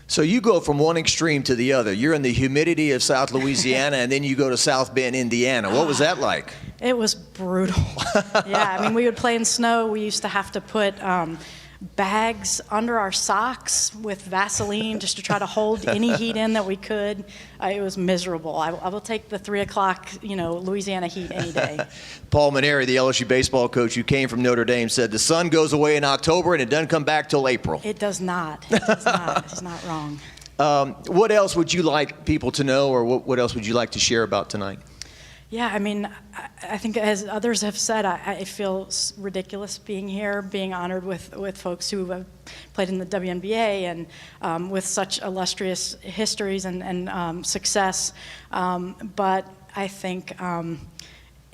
So you go from one extreme to the other. You're in the humidity of South Louisiana, and then you go to South Bend, Indiana. What was that like? It was brutal. Yeah, I mean, we would play in snow. We used to have to put bags under our socks with Vaseline just to try to hold any heat in that we could. It was miserable. I will take the 3 o'clock, Louisiana heat any day. Paul Maneri, the LSU baseball coach who came from Notre Dame, said the sun goes away in October and it doesn't come back till April. It does not. It does not. It's not wrong. What else would you like people to know, or what else would you like to share about tonight? Yeah, I mean, I think as others have said, I feel ridiculous being here, being honored with folks who have played in the WNBA and with such illustrious histories and success. But I think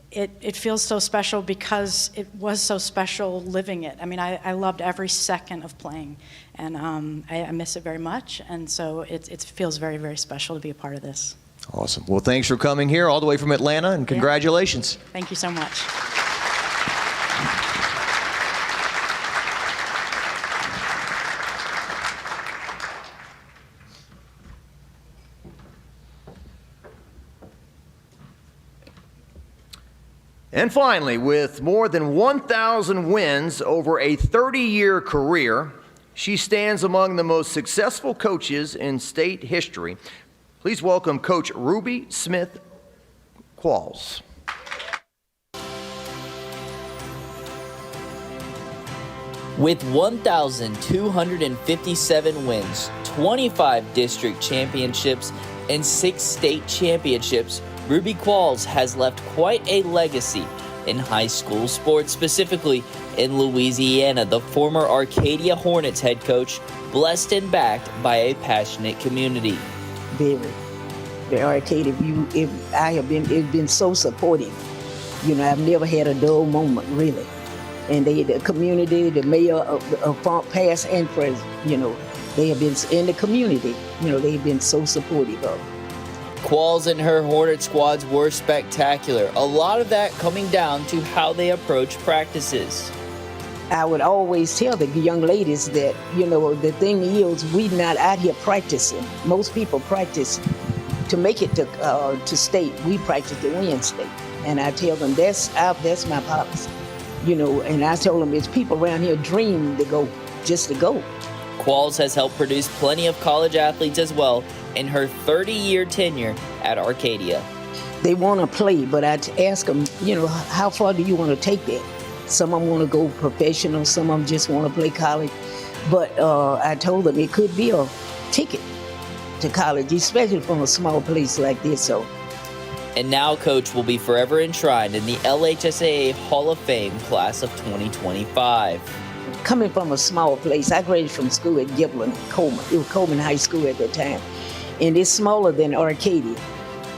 it feels so special because it was so special living it. I mean, I loved every second of playing, and I miss it very much. And so it feels very, very special to be a part of this. Awesome. Well, thanks for coming here all the way from Atlanta, and congratulations. Yeah. Thank you so much. And finally, with more than 1,000 wins over a 30-year career, she stands among the most successful coaches in state history. Please welcome Coach Ruby Smith Qualls. With 1,257 wins, 25 district championships, and 6 state championships, Ruby Qualls has left quite a legacy in high school sports, specifically in Louisiana. The former Arcadia Hornets head coach, blessed and backed by a passionate community. Very Arcadia. It's been so supportive. I've never had a dull moment, really. And the community, the mayor of past and present, they have been in the community. They've been so supportive of. Qualls and her Hornet squads were spectacular. A lot of that coming down to how they approach practices. I would always tell the young ladies that, the thing is, we not out here practicing. Most people practice to make it to state. We practice to win state. And I tell them that's my policy. And I told them it's people around here dream to go, just to go. Qualls has helped produce plenty of college athletes as well in her 30-year tenure at Arcadia. They want to play, but I ask them, how far do you want to take that? Some of them want to go professional, some of them just want to play college. But I told them it could be a ticket to college, especially from a small place like this. So. And now Coach will be forever enshrined in the LHSAA Hall of Fame class of 2025. Coming from a small place, I graduated from school at Giblin, Coleman. It was Coleman High School at the time. And it's smaller than Arcadia.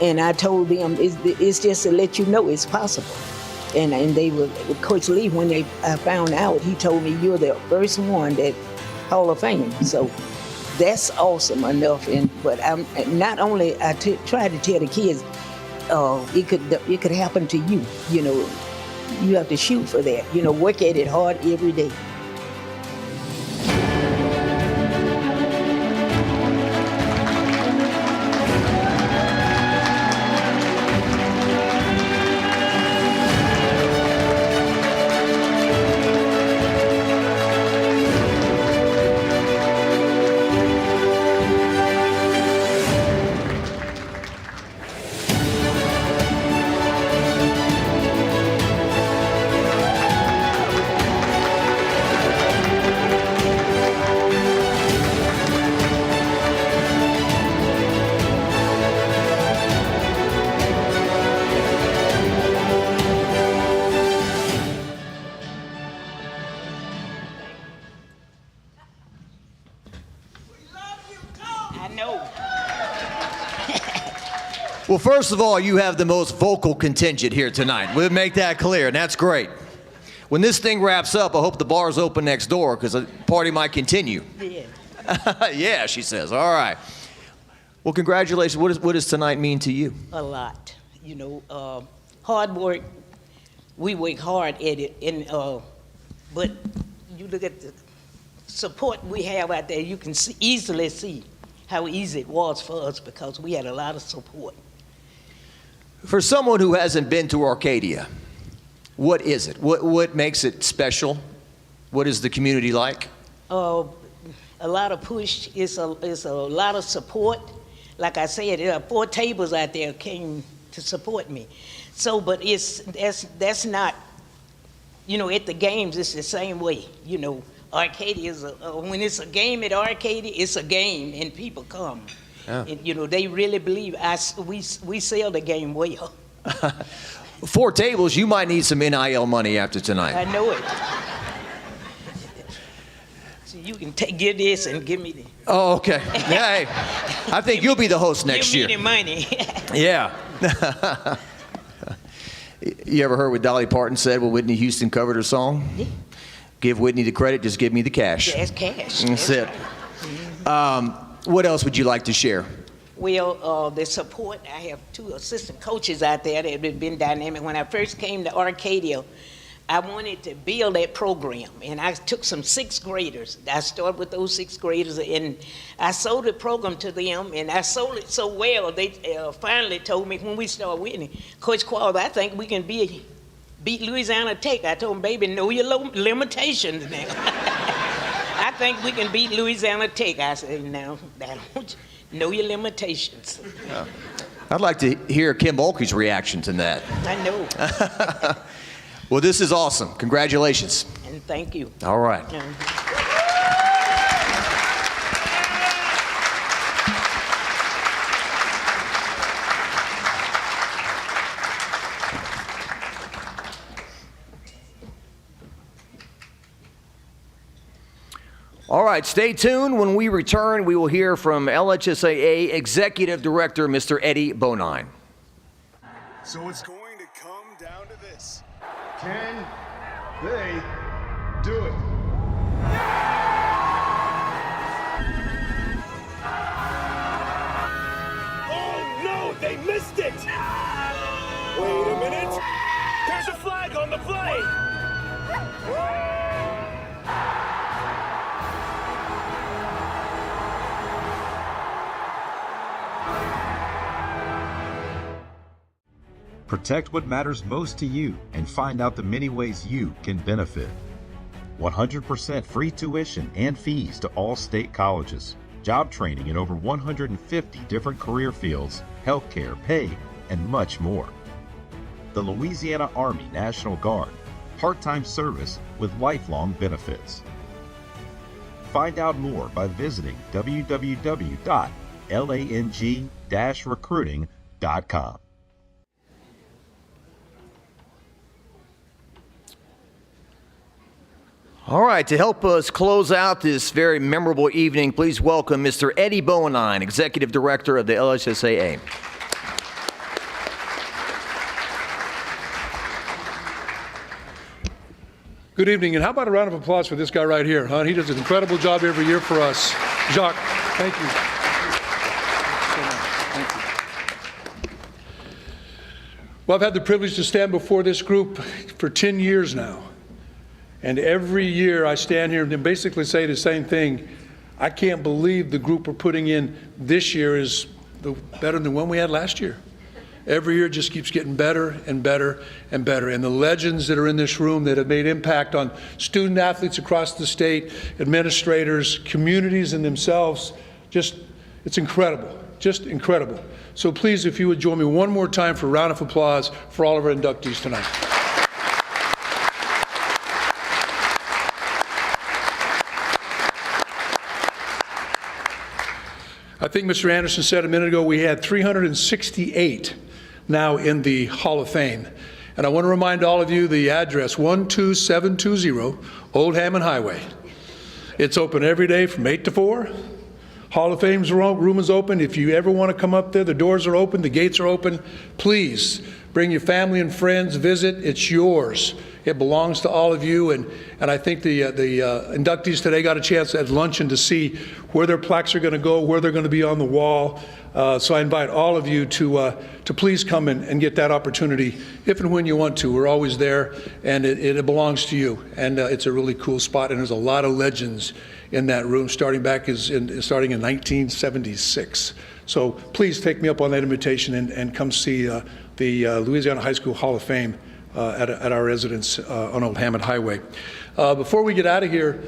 And I told them it's just to let you know it's possible. And they were, Coach Lee, when I found out, he told me, you're the first one that Hall of Fame. So that's awesome enough. But I'm not only, try to tell the kids, it could happen to you. You have to shoot for that. Work at it hard every day. Well, first of all, you have the most vocal contingent here tonight. We'll make that clear, and that's great. When this thing wraps up, I hope the bar's open next door, because the party might continue. Yeah. Yeah, she says. All right. Well, congratulations. What does tonight mean to you? A lot. Hard work. We work hard at it, but you look at the support we have out there, you can easily see how easy it was for us because we had a lot of support. For someone who hasn't been to Arcadia, what is it? What makes it special? What is the community like? A lot of push. It's a lot of support. Like I said, there are 4 tables out there came to support me. So, but that's not, at the games, it's the same way. Arcadia is when it's a game at Arcadia, it's a game, and people come. Yeah. And, they really believe we sell the game well. 4 tables, you might need some NIL money after tonight. I know it. So you can give this and give me the. Oh, okay. Yeah, hey, I think you'll be the host next year. Give me the money. Yeah. You ever heard what Dolly Parton said when Whitney Houston covered her song? Yeah. Give Whitney the credit, just give me the cash. Yeah, it's cash. That's it. What else would you like to share? Well, the support, I have 2 assistant coaches out there that have been dynamic. When I first came to Arcadia, I wanted to build that program, and I took some 6th graders. I started with those 6th graders, and I sold the program to them, and I sold it so well, they finally told me when we started winning, Coach Qualls, I think we can beat Louisiana Tech. I told them, baby, know your limitations now. I think we can beat Louisiana Tech. I said, no, don't know your limitations. Yeah. I'd like to hear Kim Bulkey's reaction to that. I know. Well, this is awesome. Congratulations. And thank you. All right. All right, stay tuned. When we return, we will hear from LHSAA Executive Director, Mr. Eddie Bonine. So it's going to come down to this. Can they do it? Oh, no, they play! Protect what matters most to you and find out the many ways you can benefit. 100% free tuition and fees to all state colleges. Job training in over 150 different career fields, healthcare, pay, and much more. The Louisiana Army National Guard, part-time service with lifelong benefits. Find out more by visiting www.lang-recruiting.com. All right, to help us close out this very memorable evening, please welcome Mr. Eddie Bowenine, Executive Director of the LHSAA. Good evening, and how about a round of applause for this guy right here, huh? He does an incredible job every year for us. Jacques, thank you. Thank you. Well, I've had the privilege to stand before this group for 10 years now. And every year I stand here and basically say the same thing. I can't believe the group we're putting in this year is better than the one we had last year. Every year it just keeps getting better and better and better. And the legends that are in this room that have made impact on student athletes across the state, administrators, communities and themselves, it's incredible, just incredible. So please, if you would join me one more time for a round of applause for all of our inductees tonight. I think Mr. Anderson said a minute ago we had 368 now in the Hall of Fame. And I want to remind all of you the address, 12720 Old Hammond Highway. It's open every day from 8 to 4. Hall of Fame's room is open. If you ever want to come up there, the doors are open, the gates are open. Please bring your family and friends, visit. It's yours. It belongs to all of you, and I think the inductees today got a chance at luncheon to see where their plaques are going to go, where they're going to be on the wall. So I invite all of you to please come and get that opportunity if and when you want to. We're always there, and it belongs to you. And it's a really cool spot, and there's a lot of legends in that room, starting in 1976. So please take me up on that invitation and come see the Louisiana High School Hall of Fame at our residence on Old Hammond Highway. Before we get out of here,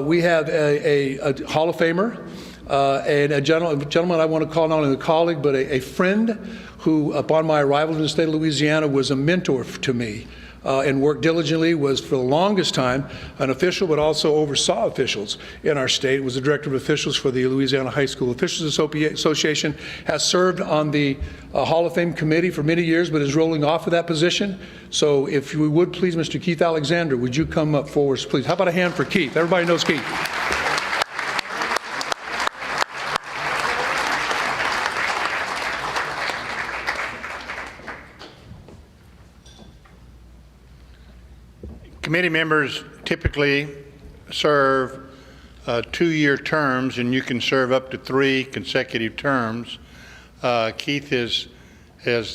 we have a Hall of Famer and a gentleman I want to call not only a colleague but a friend who, upon my arrival in the state of Louisiana, was a mentor to me and worked diligently, was for the longest time an official but also oversaw officials in our state, was the director of officials for the Louisiana High School Officials Association, has served on the Hall of Fame committee for many years but is rolling off of that position. So if you would please, Mr. Keith Alexander, would you come up forward, please? How about a hand for Keith? Everybody knows Keith. Committee members typically serve 2-year terms, and you can serve up to 3 consecutive terms. Keith has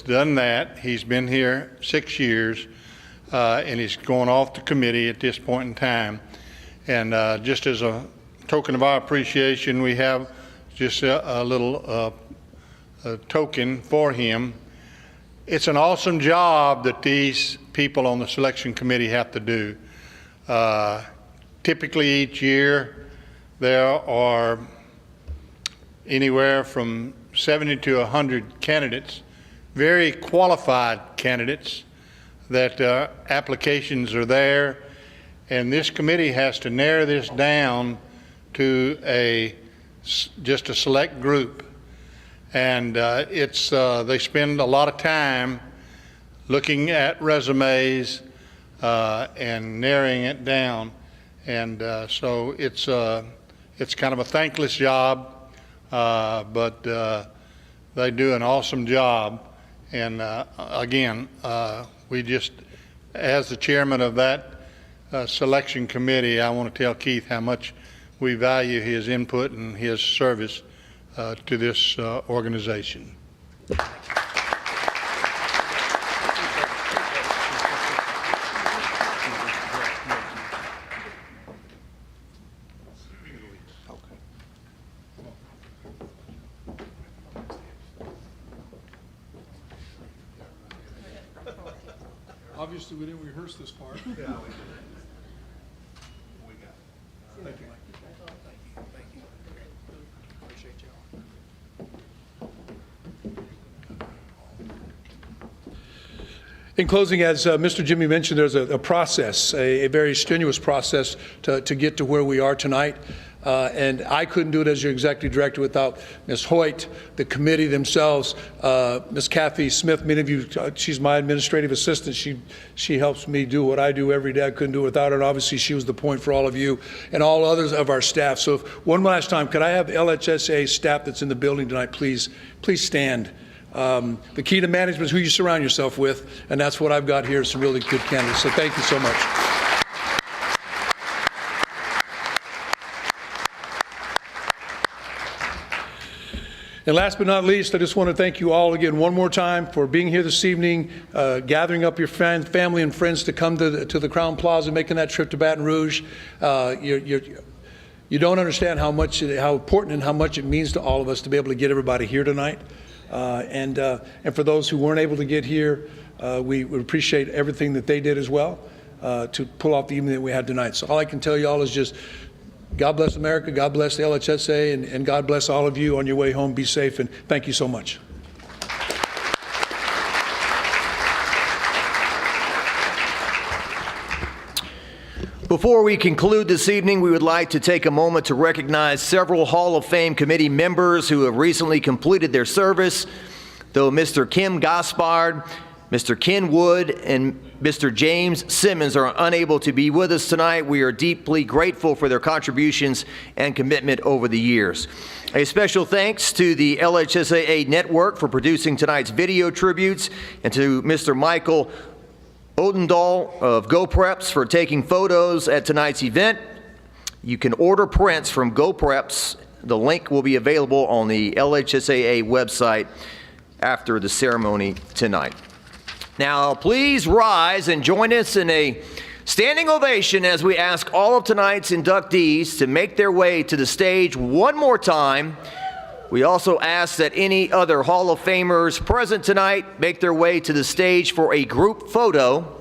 done that. He's been here 6 years, and he's going off the committee at this point in time. And just as a token of our appreciation, we have just a little token for him. It's an awesome job that these people on the selection committee have to do. Typically each year there are anywhere from 70 to 100 candidates, very qualified candidates that applications are there, and this committee has to narrow this down to just a select group. And they spend a lot of time looking at resumes and narrowing it down. And so it's kind of a thankless job, but they do an awesome job. And again, we just, as the chairman of that selection committee, I want to tell Keith how much we value his input and his service to this organization. Obviously, we didn't rehearse this part. Yeah, we did. We got it. Thank you, Mike. Thank you. Appreciate y'all. In closing, as Mr. Jimmy mentioned, there's a process, a very strenuous process to get to where we are tonight. And I couldn't do it as your executive director without Ms. Hoyt, the committee themselves, Ms. Kathy Smith. Many of you, she's my administrative assistant. She helps me do what I do every day. I couldn't do it without her. And obviously, she was the point for all of you and all others of our staff. So one last time, could I have the LHSAA staff that's in the building tonight, please stand. The key to management is who you surround yourself with, and that's what I've got here, some really good candidates. So thank you so much. And last but not least, I just want to thank you all again one more time for being here this evening, gathering up your family and friends to come to the Crown Plaza, making that trip to Baton Rouge. You don't understand how important and how much it means to all of us to be able to get everybody here tonight. And for those who weren't able to get here, we appreciate everything that they did as well to pull off the evening that we had tonight. So all I can tell you all is just God bless America, God bless the LHSAA, and God bless all of you on your way home. Be safe, and thank you so much. Before we conclude this evening, we would like to take a moment to recognize several Hall of Fame committee members who have recently completed their service. Though Mr. Kim Gaspard, Mr. Ken Wood, and Mr. James Simmons are unable to be with us tonight, we are deeply grateful for their contributions and commitment over the years. A special thanks to the LHSAA Network for producing tonight's video tributes, and to Mr. Michael Odendahl of GoPreps for taking photos at tonight's event. You can order prints from GoPreps. The link will be available on the LHSAA website after the ceremony tonight. Now, please rise and join us in a standing ovation as we ask all of tonight's inductees to make their way to the stage one more time. We also ask that any other Hall of Famers present tonight make their way to the stage for a group photo.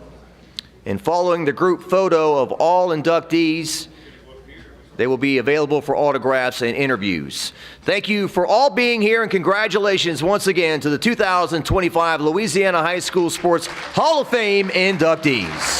And following the group photo of all inductees, they will be available for autographs and interviews. Thank you for all being here, and congratulations once again to the 2025 Louisiana High School Sports Hall of Fame inductees.